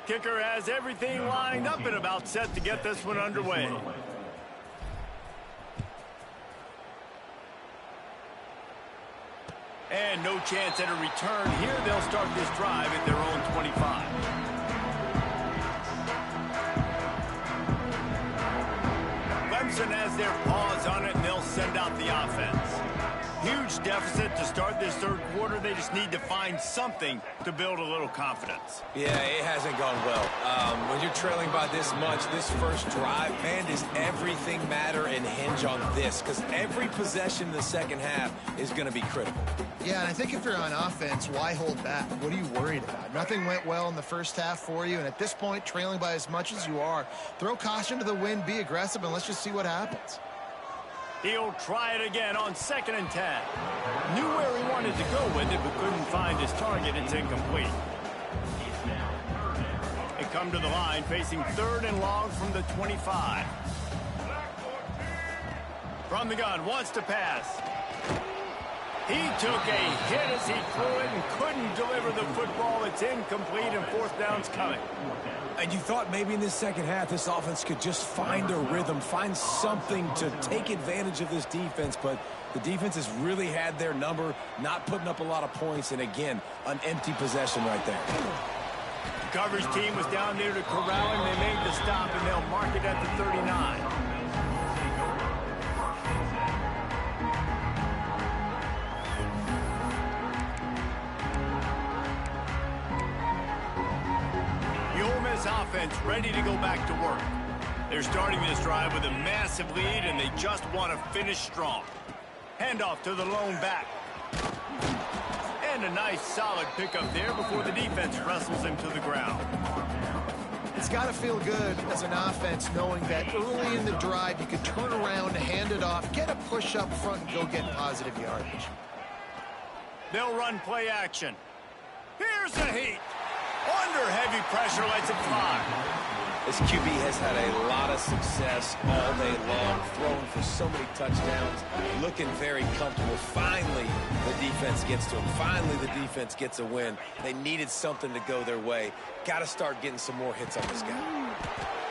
Kicker has everything lined up and about set to get this one underway. And no chance at a return here. They'll start this drive at their own 25. Clemson has their paws on it, and they'll send out the offense. Huge deficit to start this third quarter. They just need to find something to build a little confidence. Yeah, it hasn't gone well. When you're trailing by this much, this first drive, man, does everything matter and hinge on this? Because every possession in the second half is going to be critical. Yeah, and I think if you're on offense, why hold back? What are you worried about? Nothing went well in the first half for you, and at this point, trailing by as much as you are, throw caution to the wind, be aggressive, and let's just see what happens. He'll try it again on 2nd and 10. Knew where he wanted to go with it, but couldn't find his target. It's incomplete. They come to the line, facing 3rd and long from the 25. From the gun, wants to pass. He took a hit as he threw it and couldn't deliver the football. It's incomplete, and 4th down's coming. And you thought maybe in this second half this offense could just find a rhythm, find something to take advantage of this defense, but the defense has really had their number, not putting up a lot of points, and again, an empty possession right there. The coverage team was down there to corral him. They made the stop, and they'll mark it at the 39. Offense ready to go back to work. They're starting this drive with a massive lead, and they just want to finish strong. Handoff to the lone back. And a nice solid pickup there before the defense wrestles him to the ground. It's got to feel good as an offense knowing that early in the drive you could turn around, hand it off, get a push up front, and go get positive yardage. They'll run play action. Here's the heat. Under heavy pressure, lets it fly. This QB has had a lot of success all day long, throwing for so many touchdowns, looking very comfortable. Finally, the defense gets to him. Finally, the defense gets a win. They needed something to go their way. Got to start getting some more hits on this guy.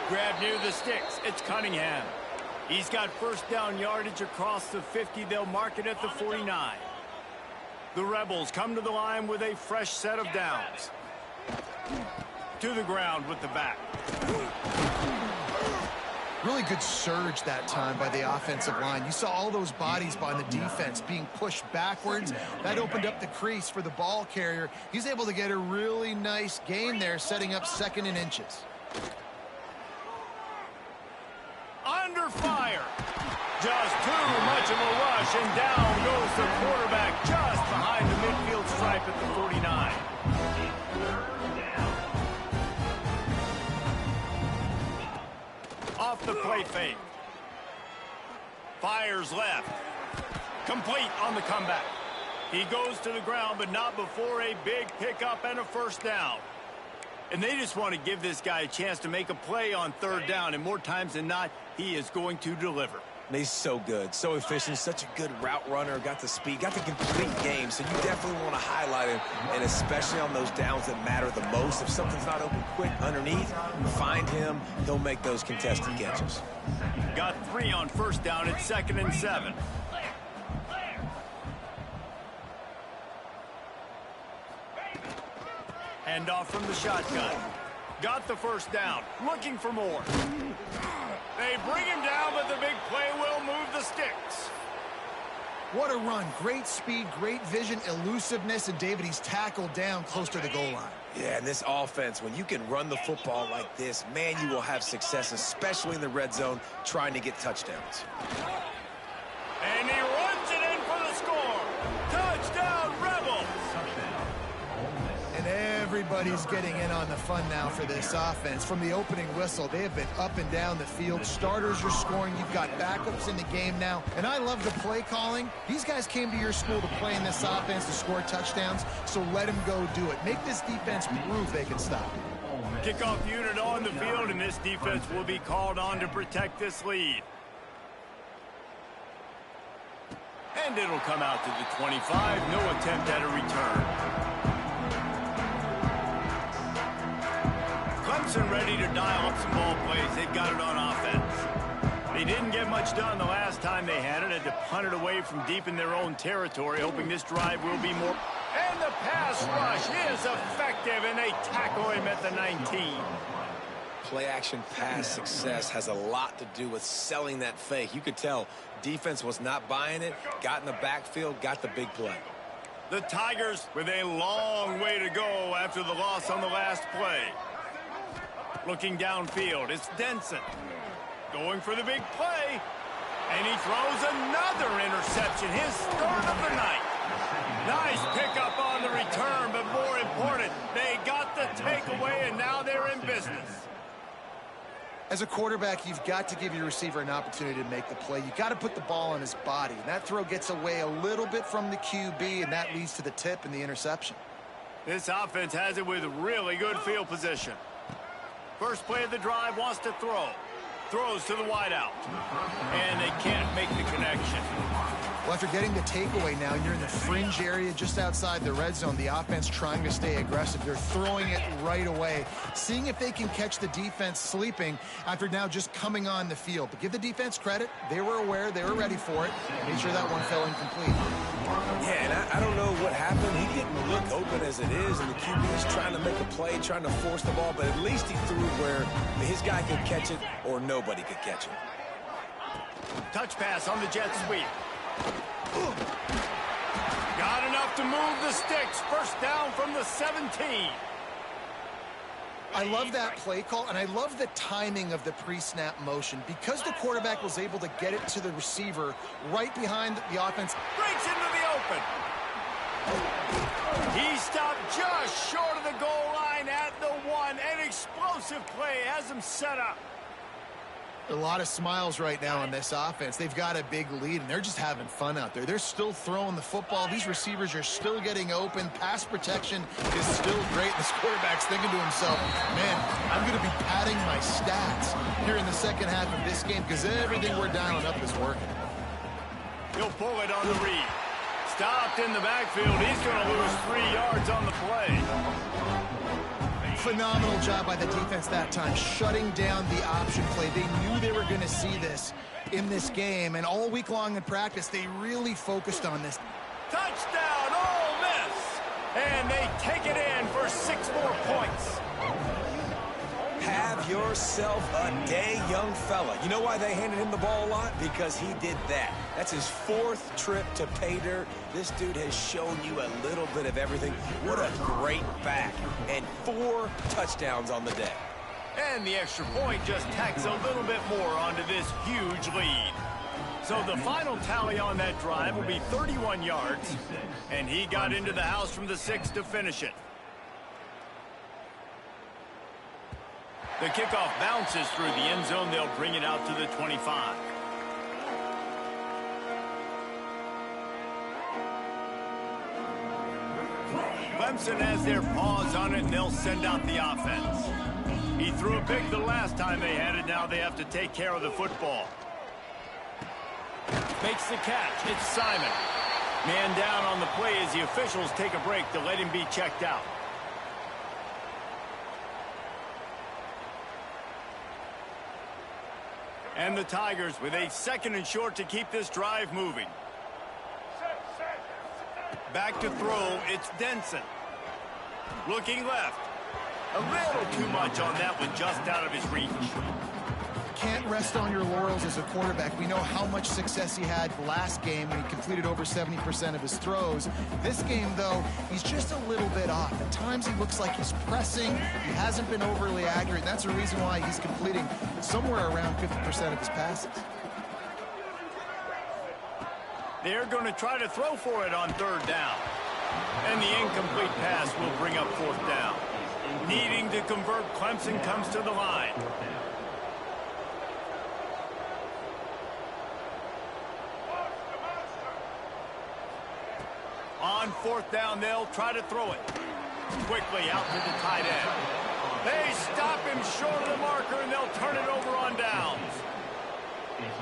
Grab near the sticks. It's Cunningham. He's got 1st down yardage across the 50. They'll mark it at the 49. The Rebels come to the line with a fresh set of downs. To the ground with the back. Really good surge that time by the offensive line. You saw all those bodies by the defense being pushed backwards. That opened up the crease for the ball carrier. He's able to get a really nice gain there, setting up 2nd and inches. Under fire. Just too much of a rush, and down goes the quarterback just behind the midfield stripe at the 49. Off the play fake. Fires left. Complete on the comeback. He goes to the ground, but not before a big pickup and a first down. And they just want to give this guy a chance to make a play on third down, and more times than not, he is going to deliver. He's so good, so efficient, such a good route runner, got the speed, got the complete game, so you definitely want to highlight him, and especially on those downs that matter the most. If something's not open quick underneath, find him, he'll make those contested catches. Got 3 on first down at 2nd and 7. Hand off from the shotgun. Got the first down. Looking for more. They bring him down, but the big play will move the sticks. What a run. Great speed, great vision, elusiveness, and David, he's tackled down close to the goal line. Yeah, and this offense, when you can run the football like this, man, you will have success, especially in the red zone, trying to get touchdowns. And he runs it in for the score. Touchdown, Rebels! And everybody's getting in on the fun now for this offense. From the opening whistle, they have been up and down the field. Starters are scoring. You've got backups in the game now. And I love the play calling. These guys came to your school to play in this offense to score touchdowns, so let them go do it. Make this defense prove they can stop. Kickoff unit on the field, and this defense will be called on to protect this lead. And it'll come out to the 25. No attempt at a return. Clemson ready to dial up some ball plays. They got it on offense. They didn't get much done the last time they had it. Had to punt it away from deep in their own territory, hoping this drive will be more. And the pass rush is effective, and they tackle him at the 19. Play-action pass success has a lot to do with selling that fake. You could tell defense was not buying it, got in the backfield, got the big play. The Tigers with a long way to go after the loss on the last play. Looking downfield, it's Denson. Going for the big play. And he throws another interception, his third of the night. Nice pickup on the return, but more important, they got the takeaway, and now they're in business. As a quarterback, you've got to give your receiver an opportunity to make the play. You've got to put the ball on his body. And that throw gets away a little bit from the QB, and that leads to the tip and the interception. This offense has it with really good field position. First play of the drive, wants to throw. Throws to the wideout. And they can't make the connection. Well, after getting the takeaway now, you're in the fringe area just outside the red zone. The offense trying to stay aggressive. They're throwing it right away, seeing if they can catch the defense sleeping after now just coming on the field. But give the defense credit. They were aware. They were ready for it. Made sure that one fell incomplete. Yeah, and I don't know what happened. He didn't look open as it is, and the QB's trying to make a play, trying to force the ball, but at least he threw it where his guy could catch it or nobody could catch it. Touch pass on the jet sweep. Got enough to move the sticks. First down from the 17. I love that play call, and I love the timing of the pre-snap motion. Because the quarterback was able to get it to the receiver right behind the offense. Breaks into the open. He stopped just short of the goal line at the 1. An explosive play has him set up. A lot of smiles right now on this offense. They've got a big lead, and they're just having fun out there. They're still throwing the football. These receivers are still getting open. Pass protection is still great. This quarterback's thinking to himself, man, I'm going to be padding my stats here in the second half of this game because everything we're dialing up is working. He'll pull it on the read. Stopped in the backfield. He's going to lose 3 yards on the play. Phenomenal job by the defense that time, shutting down the option play. They knew they were going to see this in this game, and all week long in practice, they really focused on this. Touchdown, Ole Miss! And they take it in for 6 more points. Have yourself a day, young fella. You know why they handed him the ball a lot? Because he did that. That's his 4th trip to pay dirt. This dude has shown you a little bit of everything. What a great back. And 4 touchdowns on the day. And the extra point just tacks a little bit more onto this huge lead. So the final tally on that drive will be 31 yards. And he got into the house from the 6 to finish it. The kickoff bounces through the end zone. They'll bring it out to the 25. Clemson has their paws on it, and they'll send out the offense. He threw a pick the last time they had it. Now they have to take care of the football. Makes the catch. It's Simon. Man down on the play as the officials take a break to let him be checked out. And the Tigers with a 2nd and short to keep this drive moving. Back to throw, it's Denson. Looking left. A little too much on that one, just out of his reach. Can't rest on your laurels as a quarterback. We know how much success he had last game when he completed over 70% of his throws. This game, though, he's just a little bit off. At times he looks like he's pressing. He hasn't been overly accurate. That's a reason why he's completing somewhere around 50% of his passes. They're going to try to throw for it on 3rd down. And the incomplete pass will bring up 4th down. Needing to convert, Clemson comes to the line. On 4th down, they'll try to throw it. Quickly out to the tight end. They stop him short of the marker, and they'll turn it over on downs.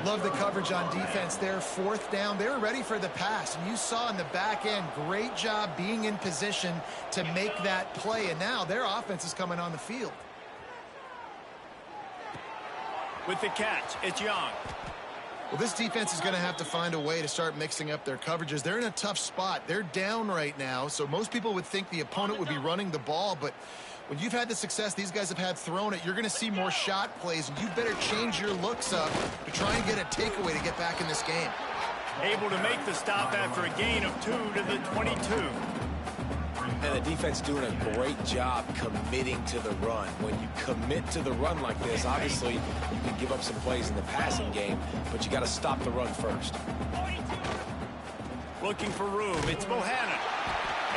Love the coverage on defense there. 4th down, they were ready for the pass. And you saw in the back end, great job being in position to make that play. And now their offense is coming on the field. With the catch, it's Young. Well, this defense is going to have to find a way to start mixing up their coverages. They're in a tough spot. They're down right now, so most people would think the opponent would be running the ball, but when you've had the success these guys have had throwing it, you're going to see more shot plays, and you better change your looks up to try and get a takeaway to get back in this game. Able to make the stop after a gain of 2 to the 22. And the defense doing a great job committing to the run. When you commit to the run like this, obviously you can give up some plays in the passing game, but you got to stop the run first. Looking for room, it's Bohannon.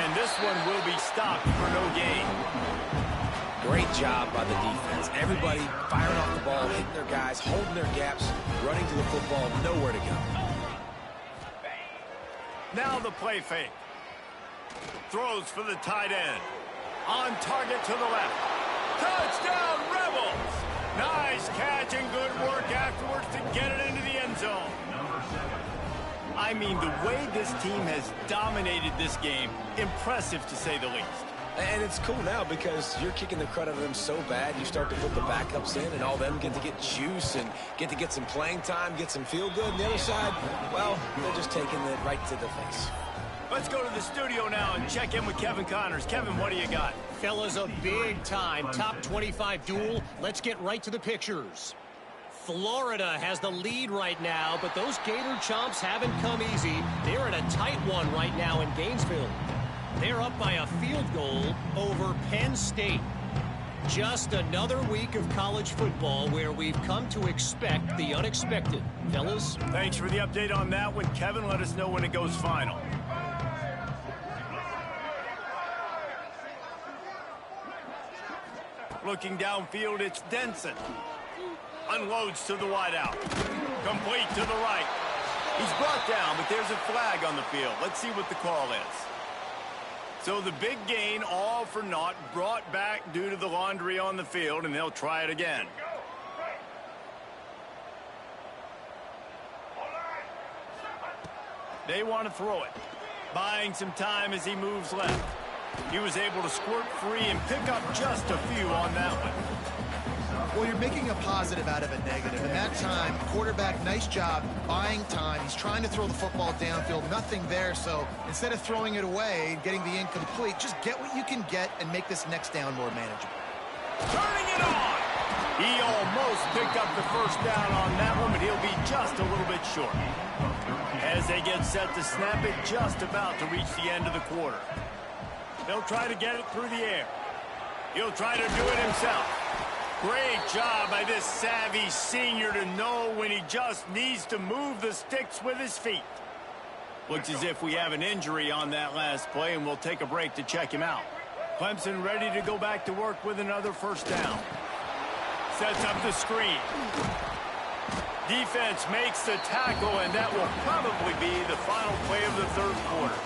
And this one will be stopped for no gain. Great job by the defense. Everybody firing off the ball, hitting their guys, holding their gaps, running to the football, nowhere to go. Now the play fake. Throws for the tight end. On target to the left. Touchdown, Rebels! Nice catch and good work afterwards to get it into the end zone. I mean, the way this team has dominated this game, impressive to say the least. And it's cool now because you're kicking the crud out of them so bad, you start to put the backups in, and all them get to get juice and get to get some playing time, get some feel good. And the other side, well, they're just taking it right to the face. Let's go to the studio now and check in with Kevin Connors. Kevin, what do you got? Fellas, a big-time top 25 duel. Let's get right to the pictures. Florida has the lead right now, but those Gator chomps haven't come easy. They're in a tight one right now in Gainesville. They're up by a field goal over Penn State. Just another week of college football where we've come to expect the unexpected. Fellas? Thanks for the update on that one, Kevin. Let us know when it goes final. Looking downfield, it's Denson. Unloads to the wideout. Complete to the right. He's brought down, but there's a flag on the field. Let's see what the call is. So the big gain, all for naught, brought back due to the laundry on the field, and they'll try it again. They want to throw it. Buying some time as he moves left. He was able to squirt free and pick up just a few on that one. Well, you're making a positive out of a negative. And that time, quarterback, nice job buying time. He's trying to throw the football downfield. Nothing there. So instead of throwing it away, getting the incomplete, just get what you can get and make this next down more manageable. Turning it on. He almost picked up the first down on that one, but he'll be just a little bit short. As they get set to snap it, just about to reach the end of the quarter. They'll try to get it through the air. He'll try to do it himself. Great job by this savvy senior to know when he just needs to move the sticks with his feet. Looks as if we have an injury on that last play, and we'll take a break to check him out. Clemson ready to go back to work with another first down. Sets up the screen. Defense makes the tackle, and that will probably be the final play of the third quarter.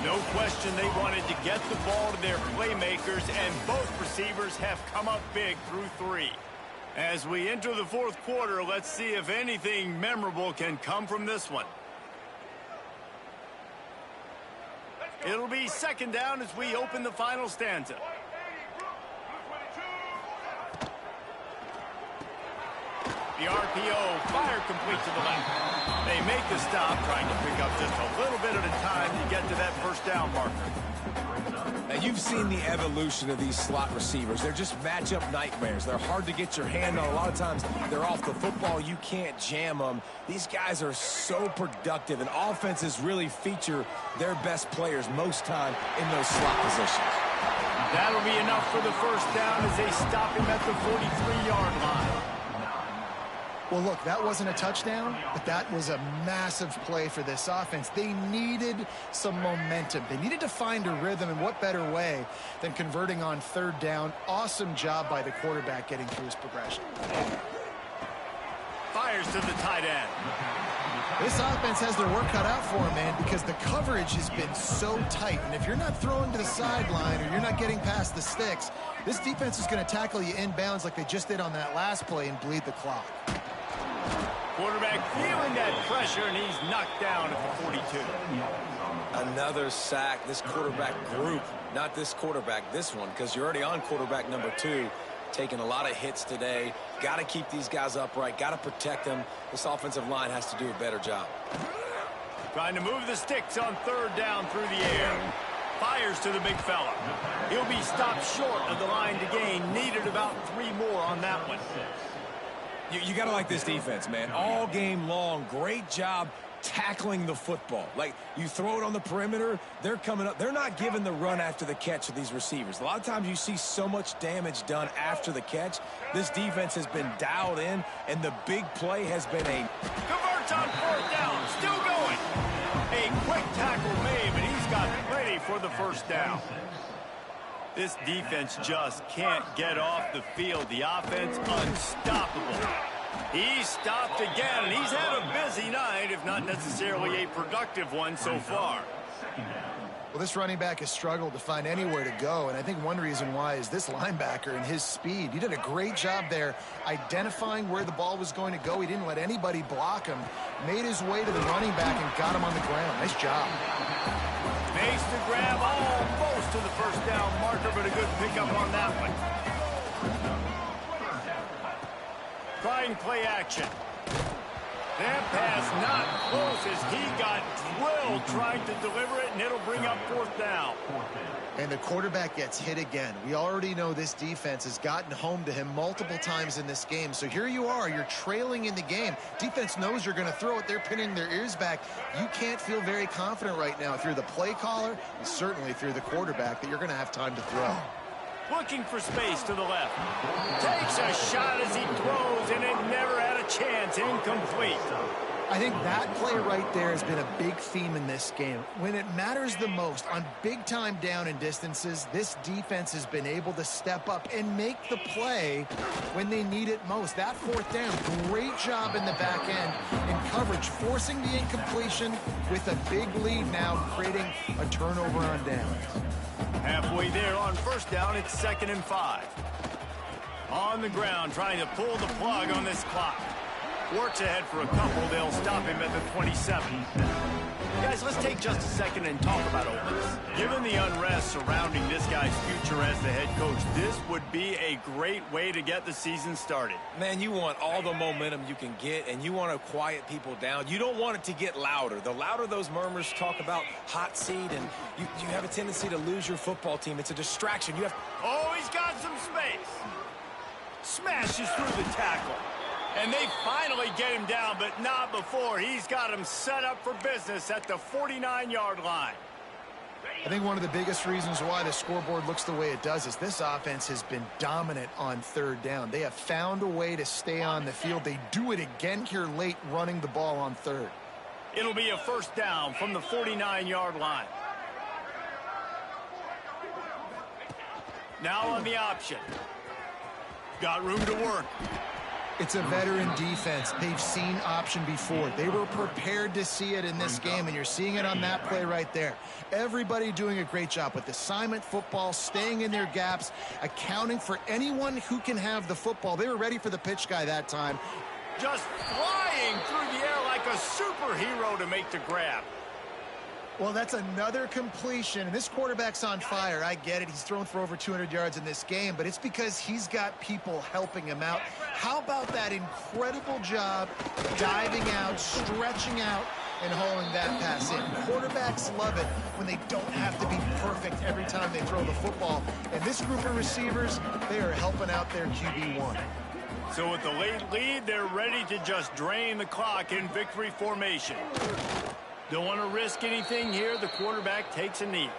No question they wanted to get the ball to their playmakers, and both receivers have come up big through 3. As we enter the fourth quarter, let's see if anything memorable can come from this one. It'll be second down as we open the final stanza. The RPO fire complete to the left. They make the stop, trying to pick up just a little bit at a time to get to that first down marker. Now, you've seen the evolution of these slot receivers. They're just matchup nightmares. They're hard to get your hand on. A lot of times, they're off the football. You can't jam them. These guys are so productive, and offenses really feature their best players most time in those slot positions. That'll be enough for the first down as they stop him at the 43-yard line. Well, look, that wasn't a touchdown, but that was a massive play for this offense. They needed some momentum. They needed to find a rhythm, and what better way than converting on third down. Awesome job by the quarterback getting through his progression. Fires to the tight end. This offense has their work cut out for them, man, because the coverage has been so tight. And if you're not throwing to the sideline or you're not getting past the sticks, this defense is going to tackle you inbounds like they just did on that last play and bleed the clock. Quarterback feeling that pressure, and he's knocked down at the 42. Another sack. This quarterback group, not this quarterback, this one, because you're already on quarterback number 2, taking a lot of hits today. Got to keep these guys upright. Got to protect them. This offensive line has to do a better job. Trying to move the sticks on third down through the air. Fires to the big fella. He'll be stopped short of the line to gain. Needed about 3 more on that one. You got to like this defense, man. All game long, great job tackling the football. Like, you throw it on the perimeter, they're coming up. They're not giving the run after the catch to these receivers. A lot of times you see so much damage done after the catch. This defense has been dialed in, and the big play has been a... Converts on fourth down, still going. A quick tackle made, but he's got plenty for the first down. This defense just can't get off the field. The offense unstoppable. He's stopped again, and he's had a busy night, if not necessarily a productive one so far. Well, this running back has struggled to find anywhere to go, and I think one reason why is this linebacker and his speed. He did a great job there identifying where the ball was going to go. He didn't let anybody block him. Made his way to the running back and got him on the ground. Nice job. Makes the grab almost to the first down marker, but a good pickup on that one. Trying play action. That pass not close as he got drilled trying to deliver it, and it'll bring up fourth down. And the quarterback gets hit again. We already know this defense has gotten home to him multiple times in this game. So here you are, you're trailing in the game. Defense knows you're going to throw it. They're pinning their ears back. You can't feel very confident right now through the play caller and certainly through the quarterback that you're going to have time to throw. Looking for space to the left. Takes a shot as he throws, and it never had a chance. Incomplete. I think that play right there has been a big theme in this game. When it matters the most, on big-time down and distances, this defense has been able to step up and make the play when they need it most. That fourth down, great job in the back end in coverage, forcing the incompletion with a big lead now, creating a turnover on downs. Halfway there on first down, it's 2nd and 5. On the ground, trying to pull the plug on this clock. Works ahead for a couple. They'll stop him at the 27. Guys, let's take just a second and talk about Ole Miss. Given the unrest surrounding this guy's future as the head coach, this would be a great way to get the season started. Man, you want all the momentum you can get, and you want to quiet people down. You don't want it to get louder. The louder those murmurs talk about hot seat, and you have a tendency to lose your football team. It's a distraction. Oh, he's got some space. Smashes through the tackle. And they finally get him down, but not before. He's got him set up for business at the 49-yard line. I think one of the biggest reasons why the scoreboard looks the way it does is this offense has been dominant on third down. They have found a way to stay on the field. They do it again here late, running the ball on third. It'll be a first down from the 49-yard line. Now on the option. Got room to work. It's a veteran defense. They've seen option before. They were prepared to see it in this game, and you're seeing it on that play right there. Everybody doing a great job with assignment football, staying in their gaps, accounting for anyone who can have the football. They were ready for the pitch guy that time. Just flying through the air like a superhero to make the grab. Well, that's another completion. This quarterback's on fire. I get it. He's thrown for over 200 yards in this game, but it's because he's got people helping him out. How about that incredible job diving out, stretching out, and hauling that pass in? Quarterbacks love it when they don't have to be perfect every time they throw the football. And this group of receivers, they are helping out their QB1. So with the late lead, they're ready to just drain the clock in victory formation. Don't want to risk anything here. The quarterback takes a knee.